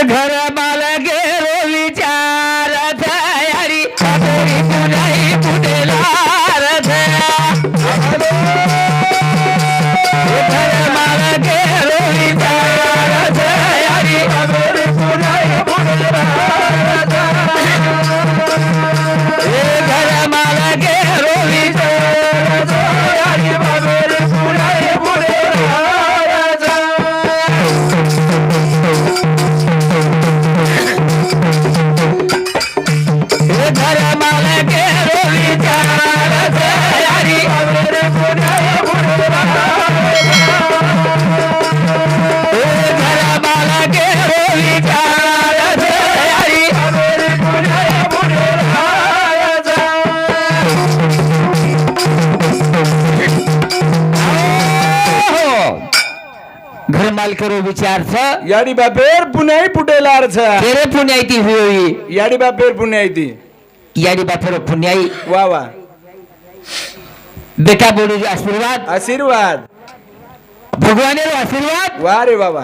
घर मला गेलो विचार यारी बाबेरी पुनाई पुढेला घर मला गेलो विचार यारी बाबेरी पुनाई पुढेला घर मला गेलो विचार यारी बाबेरी पुनाई पुढेला घर मला गेलो विचार यारी बाबेरी पुनाई पुढेला घर मला गेलो विचार यारी बाबेरी पुनाई पुढेला घर मालकरो विचारच याडी बापेर पुण्याई पुटेला अर्थ तेरे पुण्याई ती होई याडी बापेर पुण्याई ती याडी बापर पुण्याई वा वा बेटा बोलू आशीर्वाद आशीर्वाद भगवानेरो आशीर्वाद वा रे बाबा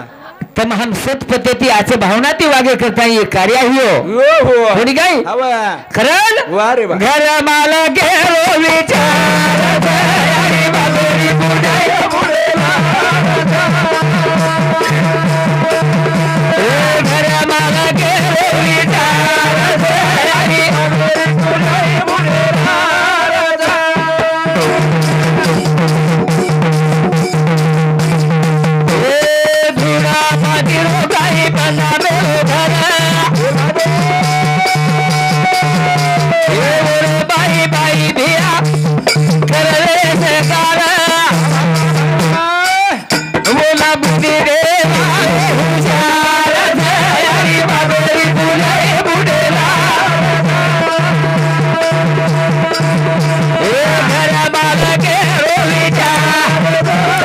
तम हम सत पद्धती आचे भावना ती वागे करता ये कार्य हियो हो हो कोणी काय हवा खरं वा रे बा घर माला गेलो विचार यारी बाबेरी पुण्याई पुढेला घर माला गेलो विचार यारी बाबेरी पुण्याई पुढेला धुरा मातीरो काही बनावेलो घर बाई बाई भिया करले से कारा बोला बुद्धि रे हुशार यारी बाबेरी पुण्याई पुढेला घर मला गेलो विचार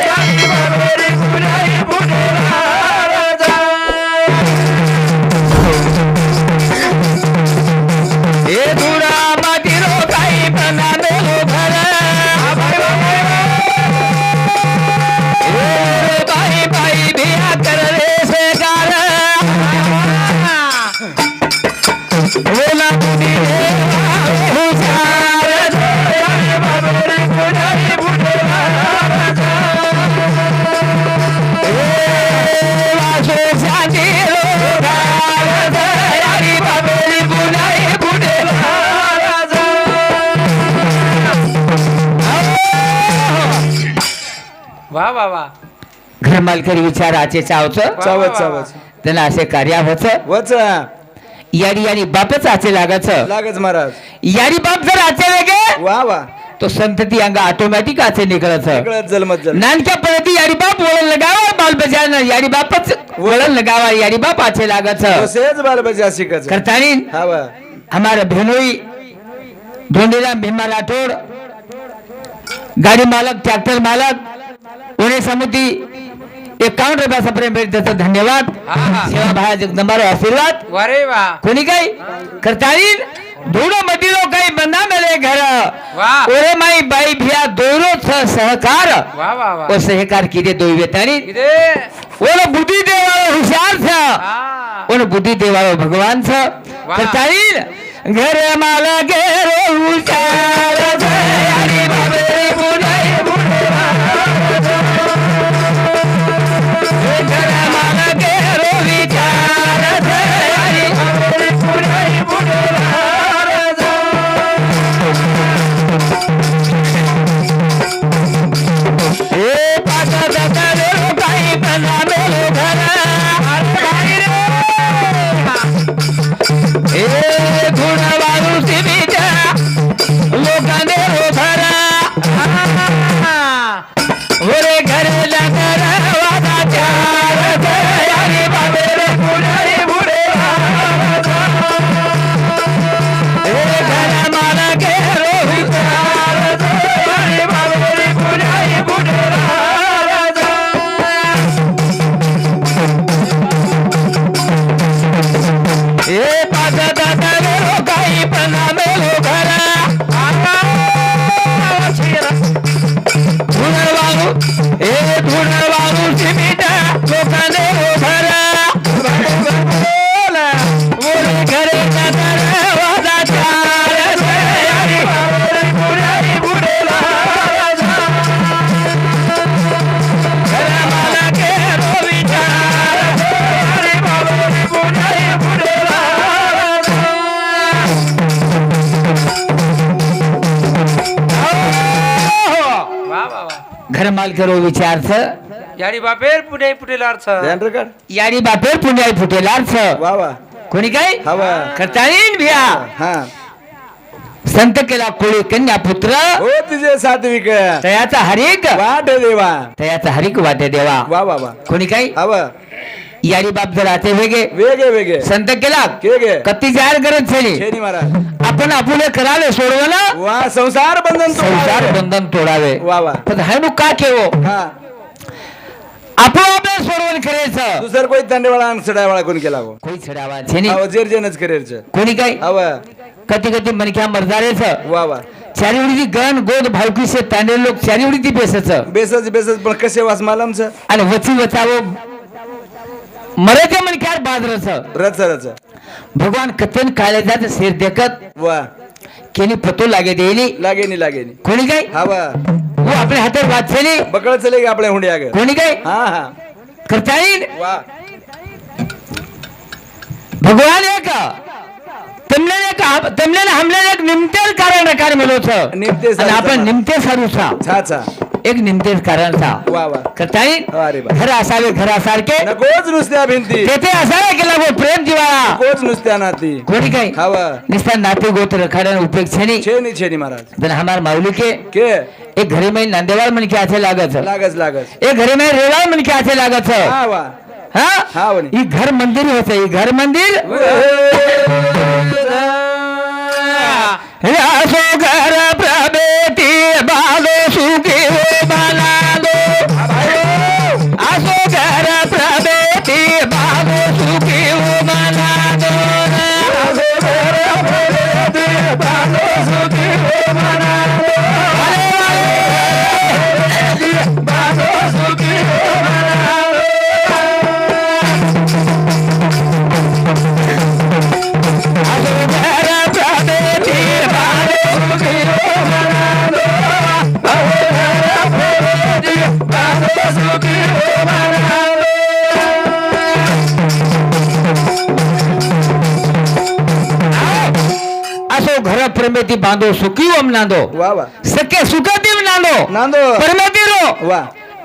यारी बाबेरी पुण्याई पुढेला धुरा मातीरो काही बनावेलो घर बाई बाई भिया करले से कारा बोला बुद्धि रे हुशार यारी बाबेरी पुण्याई पुढेला वासो शांती लोकार यारी बाबेरी पुण्याई पुढेला वा वा वा घर मालकरी विचाराचे चावच चावत चावत त्यांना असे कार्य होत वच यारी यारी बापच आचे लागच लागच महाराज यारी बाप जर आचे वेगे वा वा तो संतती अंग ऑटोमॅटिक आचे निकळत सगळं जलमत जल नानक्या पद्धती यारी बाप वळण लगावा बाल बजान यारी बापच वळण लगावा यारी बाप आचे लागच तसेच बालबजा शिकच करतानी हवा हमारा भेनोई ढोंडीराम भीमा राठौड़ गाड़ी मालक ट्रैक्टर मालक उन्हें समिति 51 रुपया प्रेम भेटतो धन्यवाद सेवा भाया जगदंबारो आशीर्वाद वा रे वा कोणी काय करताळी धूड़ो मटिलो काही बंदा मेले घर वाह ओरे माई बाई भिया दोरो सहकार वा वा वा ओ सहकार किदे दोई वेतानी किदे ओनो बुद्धि देवाळो हुशार छ हा ओनो बुद्धि देवाळो भगवान छ करताळी घर माला गेरो हुशार छ यारी बाबेरी पुण्याई पुढेला घर माला गेरो विचार छ यारी बाबेरी पुण्याई पुढेला ए पाटा दादा काही बनावेलो घर ए धुणवारू सिमीच्या लोकांनी उभरा ओरे घरला घर वादाच्या यारी बाबेरे पुण्याई पुढेला ए घर मला गेलो विचार यारी बाबेरे पुण्याई पुढेला ए पाटा दादा काही बनावेलो घर धुणवारू ए धुणवारू सिमीच्या लोकांनी उभरा घर मालकरो विचारच यारी बापेर पुढे पुढेलारच ध्यान रखा यारी बापेर पुण्याई फुटेलारच वा वा कोणी काय हवा करताळीन भिया हा संत केला कोळी कन्या पुत्र हो तुझे सात्विक तयाचा हरिक वाट देवा तयाचा हरिक वाटे देवा वा वा वा कोणी काय हवा यारी बाप जर आते वेगे वेगे वेगे संत केला के गे कत्ती जाहीर गरज छेनी छेनी महाराज आपण आपुले करावे सोडवलं वा संसार बंधन संसार बंधन तोडावे वा वा पण हाय नु का केवो हा आपण आपले सोडवण करायचं दुसर कोई दंडेवाळा आणि सडावाळा कोण केला हो कोई छडावा छेनी हवा जेरजेनच करेरच कोणी काय हवा कती कती मनक्या मर्दारेच वा वा चारी उडी गण गोद भावकी से तांडे लोक चारी उडी ती बेसच बेसच बेसच पण कसे वास मालमच आणि वची वचावो मराठ्या मनक्यार बाजरच रच रच भगवान कथन काळे जात शेर देखत वा केनी पतो लागे देली लागे नी कोणी काय हवा वो आपले हातात वाचली बकळ चले गे आपल्या हुंडी आगे कोणी काय हा हा करता येईल वा भगवान एक तेमले हमले एक निमतेच कारण रकार मिलो छ निमतेच आणि आपण निमते सारू छा छा छा एक निमतेच कारण छा वा वा करता येईल अरे बा घर असावे घरासारखे नकोच नुसत्या भिंती तेथे असावे केला गो प्रेम जिवाळा नकोच नुसत्या नाती कोणी काय हवा निस्ता नाते गोत्र खरण उपयोग छेनी छेनी महाराज जन हमार माउली के एक घरे में नंदेवाल मन के आथे लागत लागस एक घरे में रेवाल मन के आथे लागत हा वा हाँ हा वनी ये घर मंदिर होते ये घर मंदिर आसो घर प्रभेती बालो सुखी हो बना दो आसो घर प्रभेती बालो सुखी हो बना दो आसो घर प्रभेती बालो सुखी हो बना दो बालो सुखी हो बना दो आसो घर प्रभेती असो घर प्रमेती बांधो सुखी ओम नांदो वा वा सके सुखदेव नांदो नांदो प्रमेती रो वा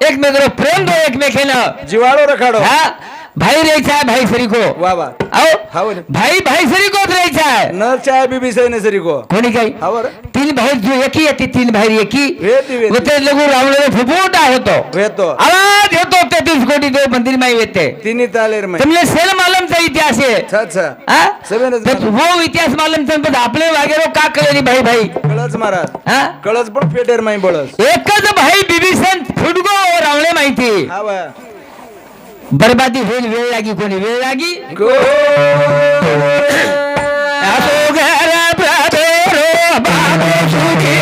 एकमेकांना प्रेम दो एकमेकांना जिवाळो रखाडो हा भाई रेचा है भाई सरी को वा वा आओ हा वनी भाई भाई सरी को रेचा है न चाय बीबी सही नसरी को कोणी काय हवर तीन भाई जो एकी येते तीन भाई एकी वेती होते लगू रावळे फुफुटा होतो वेतो आवाज होतो 33 कोटी देव मंदिर में येते तिन्ही तालेर मै तुमले सेल मालमचा इतिहास आहे छा छा हा? सगळेच तर वो इतिहास मालमचा पण आपले वागेरो का कळली भाई भाई कळच महाराज हा कळच पण पेटेर मै बळस एकच भाई बिभीषण फुटगो रावळे माहिती हा वा बर्बादी होईल वेळ लागी कोणी वेळ लागी गो असो घर प्रभेरो बाबो सुखी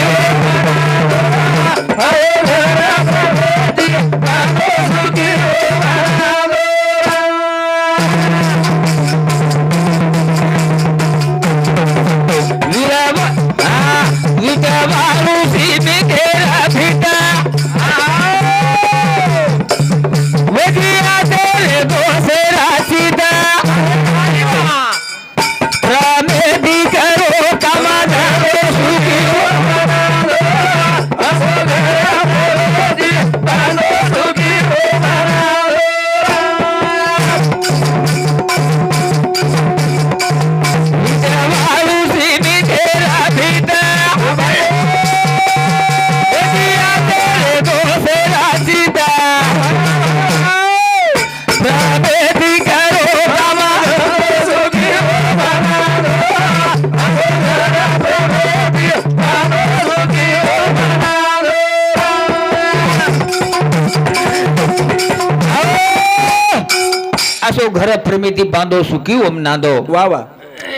असो घर प्रमिती बांधो सुखी ओम नांदो वा वा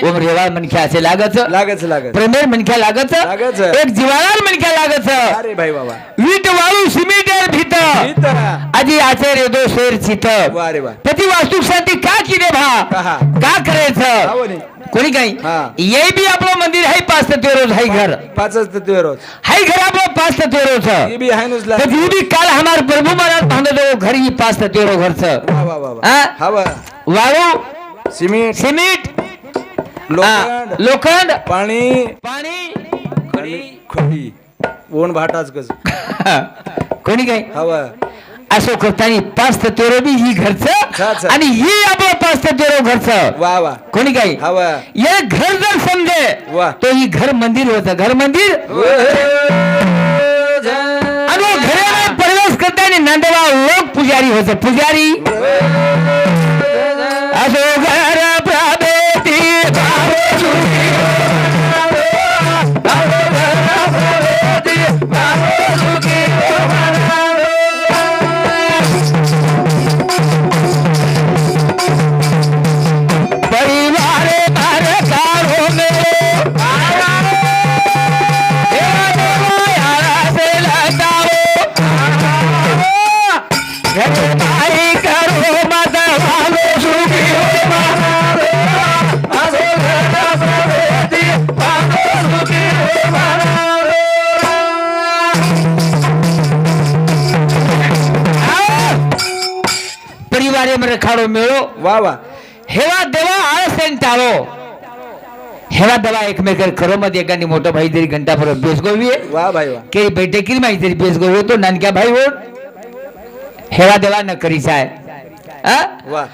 ओम रेवाळ मनख्या असे लागत लागच प्रेमेर मनख्या लागत लागच. एक जिवाळार मनख्या लागत अरे भाई बाबा वीट वाळू सिमेंटेर भीत इथं आजी आचार्य दो शेर चित वा रे वा प्रति वास्तुक शांती का किरे भा कहा का करायचं आवनी कोणी काही हा. ये भी आपलं मंदिर है 5 ते रोज है घर पाचच तत्व रोज है घर आपलं 5 ते रोज ये भी है नुसला तर ये भी काल हमार प्रभु महाराज बांधतो घर ही 5 ते रोज घरचं वा वा वा वा हा? हवा वाळू सिमेंट सिमेंट लोखंड लोखंड पाणी पाणी खडी ऊन भाटाच कस कोणी काय हवा असो करताना 5 तत्वर बी ही घरचं घरचं. आणि ही आपलं 5 तत्वर घरचं वा वा कोणी काय हवा ये घर जर समजे वा. तो ही घर मंदिर होतं घर मंदिर आणि घरामध्ये प्रवेश करताना नांदेवा लोक पुजारी होतं पुजारी असो घर प्रभेती भावे सुखी. परिवार भर कारो मेरो यारा से लटाओ घर भाई करो मत भालो सुखी हो असो घर प्रभेती भालो सुखी परिवारे मध्ये खाडो मेळो वा वा हेवा देवा आळसेन टाळो हेवा देवा एकमेकर खरो मध्ये एकाने मोठा भाई तरी घंटा पर बेस गोवी वा भाई वा के बैठकील माहिती तरी बेस गोवी तो नानक्या भाई हो हेवा देवा न करीचा आहे वा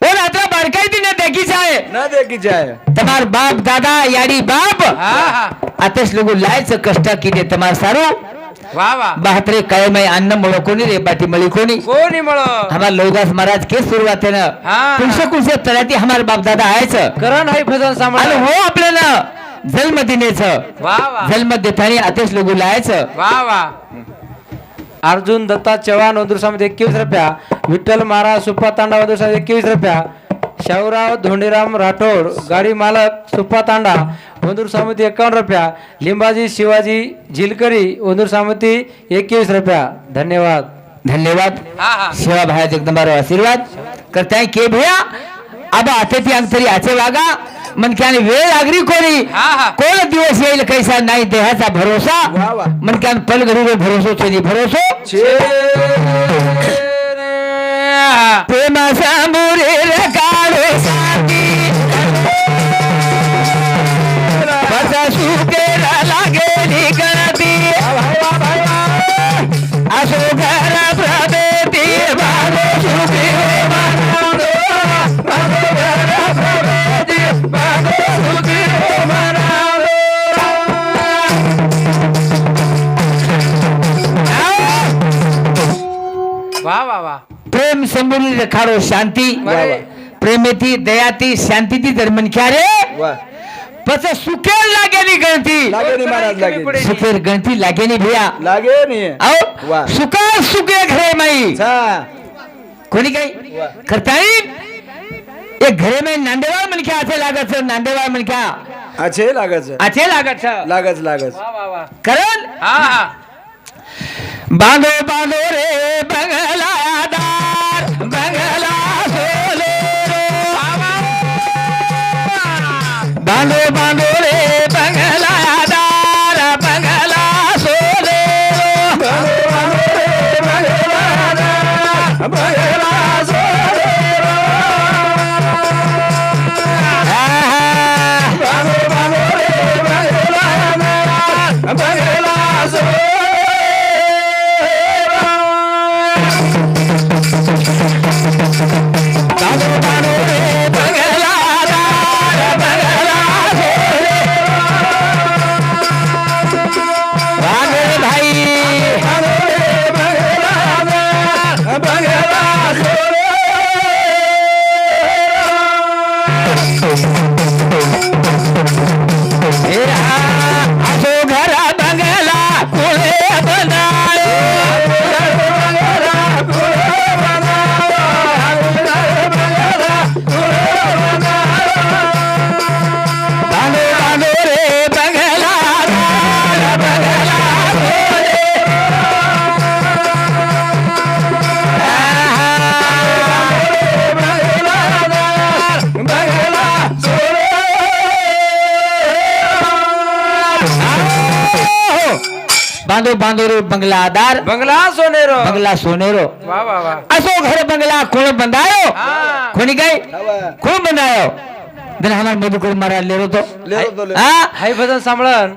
और आता बारकाई दिन देखीचा आहे न देखी जाय તમાર બાપ દાદા યાડી બાપ हा हा આતેશ લોકો લાયच કષ્ટ કીને તમાર સારું वा वा बहात्रे कायमय अन्न मुळ कोणी रे बाटी मळी कोणी कोणी मळ हमार लौदास महाराज के सुरुवात आहे ना हा. कुणसे तळ्याती हमार बाप दादा आहेच करण हाय भजन आणि सांभाळ हो आपल्याला जन्म दिनेचं वा वा जन्म देताना आतेश लोक लायचं वा वा अर्जुन दत्ता चव्हाण वंदुरसामध्ये 21 रुपया विठ्ठल महाराज सुप्पा तांडा वंदुरसामध्ये 21 रुपया शाहूराव धोंडीराम राठोड गाडी मालक सुप्पा तांडा वंदूर सामती 51 रुपया लिंबाजी शिवाजी झिलकरी वंदूर सामती 21 रुपया धन्यवाद धन्यवाद हा हा सेवा भाया जगदंबारो आशीर्वाद करताय के भैया अब आते ती अंतरी आचे वागा मनक्याने वेळ लागली कोणी हा हा कोण दिवस येईल कैसा नाही देहाचा भरोसा वा वा. मनक्यान पल घडीवर भरोसो छेनी भरोसो प्रेम सामुरे काढो साथी बसा सुकेला लागेली गणती असो घर प्रभेती भालो सुखी वा वा वा प्रेम समोरील रखाडो शांती बरे. प्रेमेती दयाती शांतीती दरम्यान क्या रे वा पछ सुखेल लागेली गणती लागे नी महाराज लागे सुखेर गणती लागेली भैया लागे नी आओ वा. सुखा सुखे घरे माई छा कोणी काही वा. करताई एक घरे में नांदेवाळ मनख्या असे लागत नांदेवाळ मनख्या अच्छे लागच असे लागत लागच लागच वा वा वा करण हा हा बांधो बांधो रे बंगलादार बंगला सोले बांधो बांधो रे बंगलादार बंगला सोले बंगला सोले बांधो बांधो रे बंगलादार बंगला सोले बांधो बांधो रे बंगलादार बंगला सोनेरो बंगला सोनेरो वा वा वा असो घर बंगला कोण बंधायो हा कोणी काय हवा कोण बंधायो दन हमार मधुकर महाराज ले तो ले तो ले हा हाय भजन सांभाळन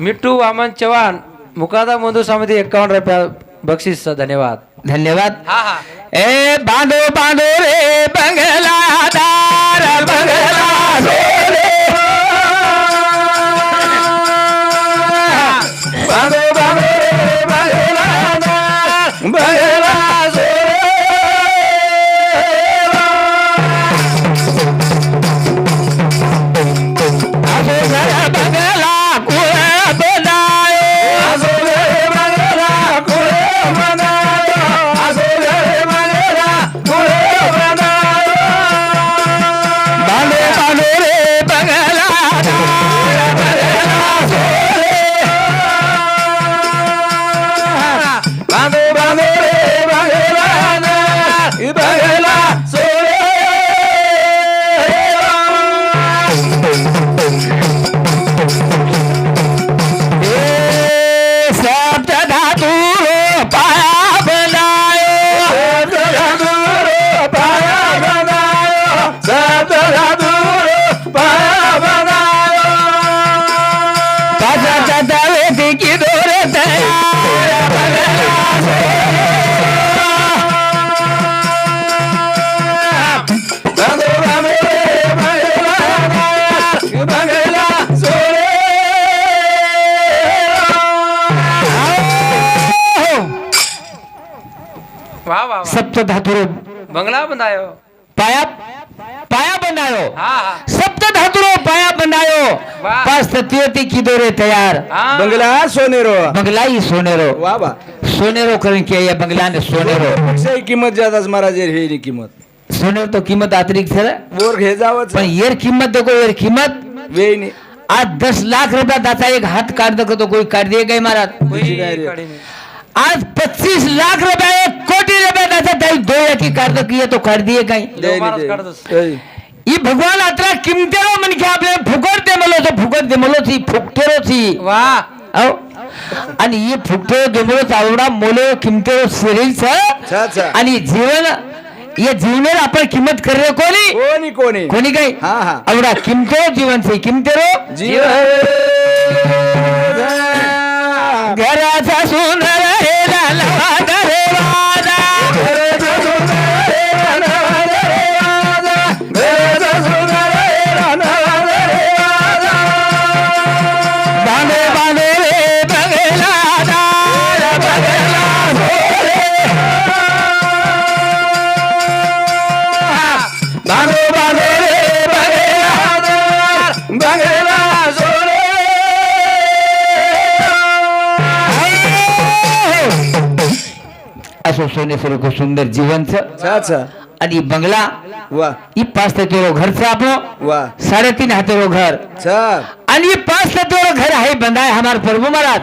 मिट्टू वामन चव्हाण मुकादा मंदू समिती 51 रुपया बक्षीस धन्यवाद. धन्यवाद. हा हा ए बांधो बांधो रे बंगला दार बंगला सोने बांधो बांधो रे बंगला दार बंगला वाह वाह सप्त धातुरो बंगला बनायो. पाया पाया बनायो हा हा सप्त धातुरो पाया बनायो वाह. पाच तत्वती की दोरे तयार हा. बंगला सोनेरो बंगला ही सोनेरो वाह बा सोनेरो करें क्या ये बंगला ने सोनेरो पेक्षाही किंमत ज्यादा महाराज हे किंमत सोनेरो तो कीमत अतिरिक्त है बोर घे जावंच पण येर किंमत देखो येर किंमत वेईनी आज 10 लाख रुपया दाता एक हाथ काट दो तो कोई काट दिए गए महाराज कोई काय रे? कड़ी नहीं. आज 25 लाख रुपया 1 कोटी रुपया दाता दाई दो या की काट दो किए तो काट दिए गए देव महाराज काढ दस. ई भगवान अतरा किमतेरो मन के आपले फुकट दे मला थी फुकटेरो थी वाह आओ आणि ये फुकटेरो दे मला चावडा मोले किमतेरो शरीर अच्छा, अच्छा. आणि जीवन ये जीवनेर आपण किंमत करे कोणी कोणी कोणी कोणी काय हा हा आवडा किमतेरो जीवन से किमतेरो घराचा सुंदर हेला लवादा रे वादा घराचा सुंदर हेला लवादा रे वादा घराचा सुंदर हेला लवादा रे वादा बांधे बांधे रे बंगला दार बंगला सोने बांधे बांधे रे बंगला दार बंगला सोने असो सोने को सुंदर जीवनचं अच्छा अच्छा आणि बंगला वाह ही 5 तत्वरो घरचं आपलं वाह 3.5 हातरो घर अच्छा आणि ये 5 तत्वरो घर आहे बंदाय हमार प्रभु महाराज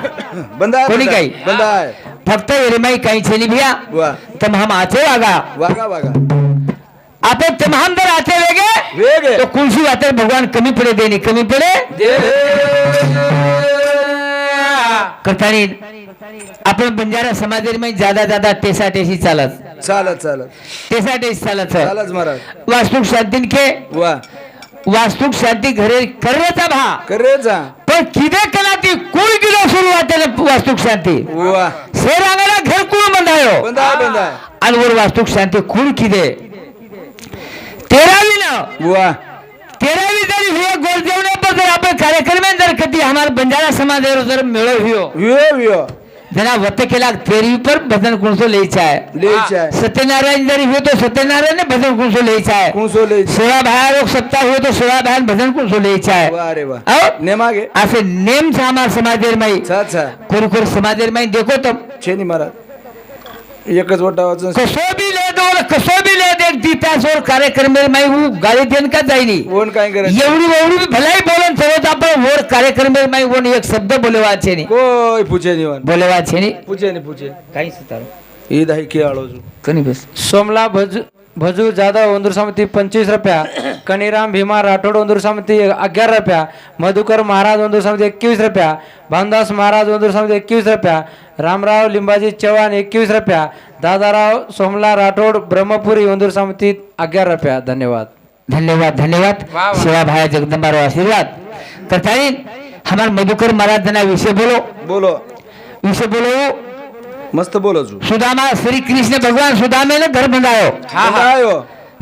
बंदा कोणी काही? बंदा आहे फक्त एरमाई काही छेली भिया वाह तम हम आते वागा वागा वागा आपण तम हम दर आते वेगे वेग तो कुलसी वाते भगवान कमी पडे देणे कमी पडे करतानी आपण बंजारा समाजामध्ये ज्यादा टेसाटेशी चालत चालत चालत टेसाटेशी चालत चालच महाराज वास्तुक शांतीन के वाह वास्तुक शांती घरे करण्याचा भा करे जा पण किदे कला ती कुळ किलो सुरुवात वास्तुक शांती वाह शेरांगला घर कुळ बंधायो बंदा बंदा आणि वर वास्तुक शांती कुळ किदे 13वी ना वाह 13वी जरी हुए गोल जेवणे पर जर आपण कार्यक्रम जर कधी हमार बंजारा समाज जर मेळो हुयो वियो वियो जना वत केला 13वी पर भजन कुणसो लेचा है ले चाय सत्यनारायण जरी हुए तो सत्यनारायण ने भजन कुणसो लेचा है कुसो ले सोळा भाया लोक सप्ताह हुए तो 16 भाया भजन कुणसो लेचा है वाह रे वाह आओ नेमागे असे नेम छा हमार समाजेर माई अच्छा अच्छा कोर समाजेर माई देखो तो छेनी महाराज एकच वटा वाचन कसो भी ले देख दीता सोर कार्यक्रम में माई वो गाली देन का जाईनी कोण काय करे एवढी भी भलाई बोलन चलो आपण वोर कार्यक्रम में माई वोन एक शब्द बोलेवा छे नी कोई पूछे नहीं वन बोलेवा छे नी पूछे नहीं पूछे काही सुतारो ईद है के आळो जो कनी बस सोमला भजू जाधव उंदूर समिति 25 रुपया. कनीराम भीमा राठोड उंदूर समिति 11 रुपया. मधुकर महाराज उंदूर समिति 21 रुपया. भानदास महाराज उंदूर समिति 21 रुपया. रामराव लिंबाजी चव्हाण 21 रुपया. दादाराव सोमला राठोड ब्रह्मपुरी उंदूर समिति 11 रुपया. धन्यवाद धन्यवाद धन्यवाद वाह, वाह. सेवा भाया जगदम्बा रो आशीर्वाद करताई हमार मधुकर महाराज जना विषय बोलो बोलो विषय बोलो મસ્ત બોલો છું સુદામા શ્રી કૃષ્ણ ભગવાન સુદામેને ઘર બંધાયો બંધાયો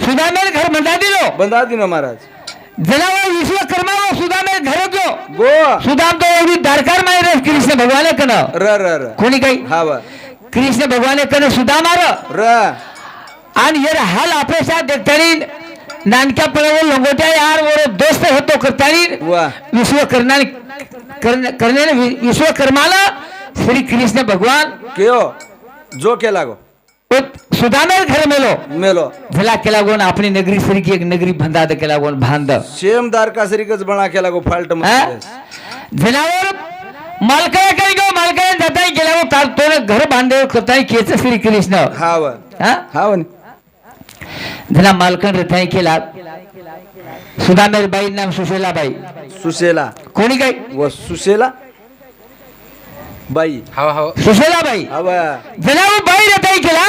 સુદામેને ઘર બંધાવી દીધો બંધાવી દીધો મહારાજ જનાવો વિશ્વકર્માનો સુદામે ઘરે ગયો ગો સુદામ તો એવી ધારકાર માં રહે કૃષ્ણ ભગવાને કન ર ર ર કોની કઈ હા વા કૃષ્ણ ભગવાને કન સુદામ આર ર आणि यार हाल आपल्या साथ देखतानी नानक्या पळावर लंगोट्या यार वर दोस्त होतो करतानी वा करणे विश्वकर्माला श्री कृष्ण भगवान केओ जो केला गो सुदामे घर मेलो मेलो झला केला गोन आपली नगरी सरी की एक नगरी भंदाद केला गोन भांद सेम दारका सरीकच बना केला गो फाल्ट जनावर मालकाय काही गो मालकाय जाताय गेला गो काल तो घर बांधे करताय केच श्री कृष्ण हा वा हा वा जला मालकन रथाय केला सुदामेर बाई नाम सुशेला बाई सुशेला कोणी काय व सुशेला बाई सुशेला बाई हवा जनावर बाई रथाय केला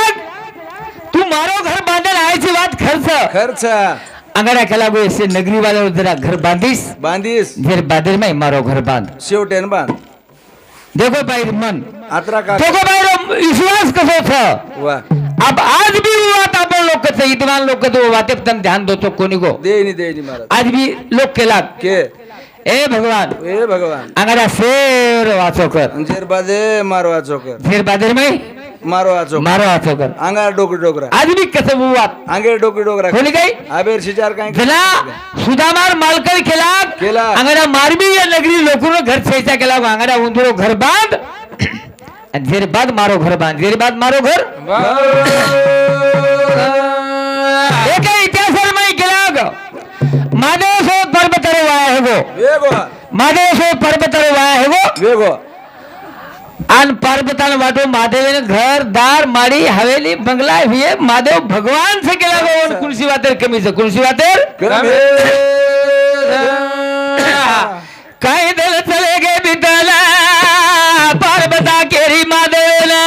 तू मारो घर बांधल आयची बात खर्च खर्च अंगड़ा केला गो ऐसे नगरी वाले जरा घर बांधिस बांधीस फिर बादर में मारो घर बांध शेवटेन बांध देखो भाई मन आत्रा का देखो भाई विश्वास कसो था वा अब आज भी वो बात आपण लोक से विद्वान लोक तो बातें तन ध्यान दो तो कोणी को देनी महाराज आज भी लोक केला के ए भगवान अंगड़ा शेर वाचो कर अंजेर बाजे मारो वाचो कर फिर बादर में मारो वाचो कर अंगार डोकरा आज भी कसं वो बात अंगेर डोकरा कोणी काय आबेर शिचार काय जला सुदामार मालकर केला अंगड़ा मारबी या नगरी लोकुनो घर छेचा केला अंगड़ा उंदरो घर बांध जेर बाद मारो घर बांध जेर बाद मारो घर एक इतिहास में केला महादेव सो पर्वतर वाया है वेगो महादेव सो पर्वतर वाया है वेगो आन पर्वतान वाटो महादेव घर दार माड़ी हवेली बंगला हुए महादेव भगवान से केला गो कुलसी वातेर कमी से कुलसी वातेर कहीं दिल चले गए बितला पर्वता केरी महादेवला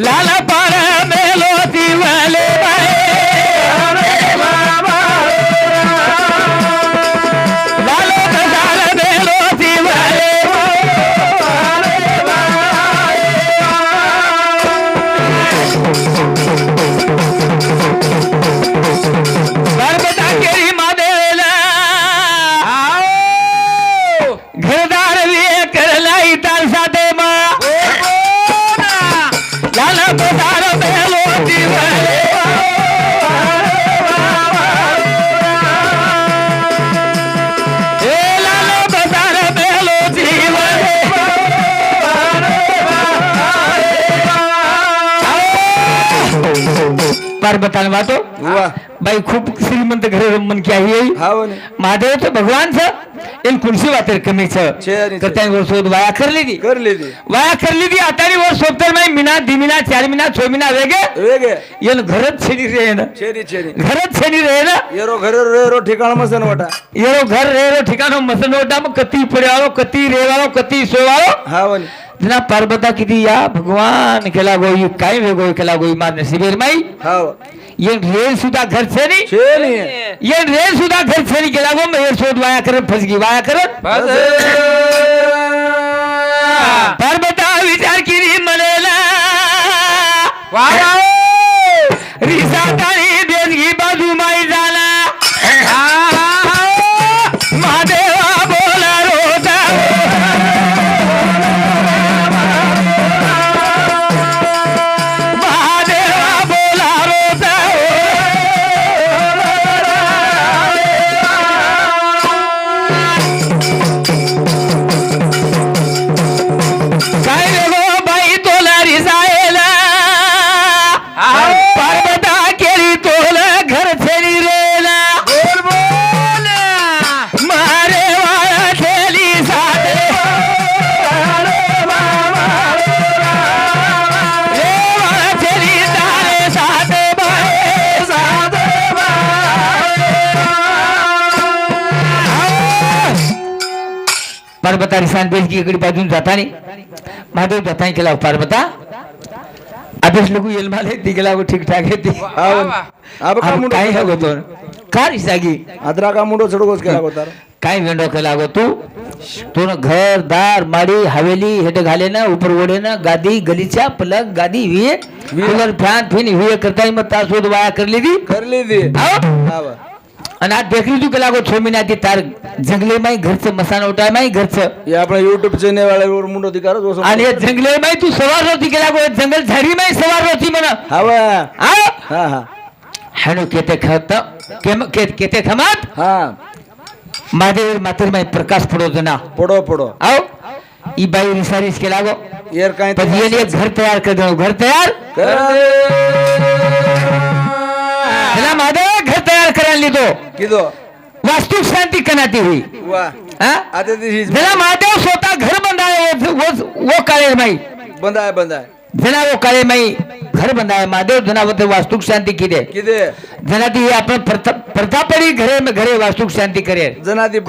लाला पर मेलो दिवाले पर्वतान वाटो भाई खूप श्रीमंत घरे रमन की आहे महादेव तो भगवान छ इन कुलसी वातेर कमी छ करता वर्ष वाया कर ली आतानी वर्ष सोपतर में मिना दिमिना 4 महीना 6 महीना वेगे येन घरत छेनी रे ना घरत छेनी रे ना येरो घर रेरो ठिकाण मसन वाटा येरो घर रेरो ठिकाण मसन वाटा मग कती पड्यालो कती रेवालो कती सोवालो हा वनी जना पर्वता किती या भगवान केला गोई काय वेगो केला गोई मारने शिबिर माई हा ये रेल सुधा घर से नहीं ये रेल सुधा घर से नहीं केला गो मैं ये सोच वाया कर फंस गई वाया कर पर्वता विचार की री मनेला वाया रिसा तारी देनगी बाजू माई जाना महादेवा बोला रोता पार्वता रिसान बेच की इकडे बाजून जातानी महादेव जातानी केला पार्वता अभ्यास लोक येल माले ती गेला ठीक ठाक आहे ती अब काय है गो तो कार जागी अदरा का मुंडो चढगोस केला होता काय वेंडो केला गो तू न घर दार माडी हवेली हेट घाले ना ऊपर ओढे ना गादी गलीचा पलंग गादी विये कूलर फॅन फिन विये करता मग तास होत वाया करली दी करली दी आओ आणि आज देखली तू केला गो 6 महिन्याची तार जंगले माई घरचं मसान उठाय माई घरचं ये आपला YouTube चॅनल वाल्यावर मुंडो दिकार जो आणि हे जंगले माई तू सवार होती केला गो जंगल झाडी माई सवार होती म्हणा हवा आओ हा हा हणू केते खत केते खमात हा माझे मात्र माई प्रकाश पडो ना पडो पडो आओ ई बाई रिसारीस केला गो यार काय पण ये घर तयार कर दो घर तयार त्याला माझं घर तयार करायला लिहितो किदो वास्तु शांती कनाती हुई वा हा आता ती जरा महादेव स्वतः घर बंधाए वो काळे माई बंद आहे जना वो काळे माई घर बंधाए महादेव जना वो वास्तु शांती किदे किदे जना ती आपण प्रतापडी घरे घरे वास्तु शांती करे जना ती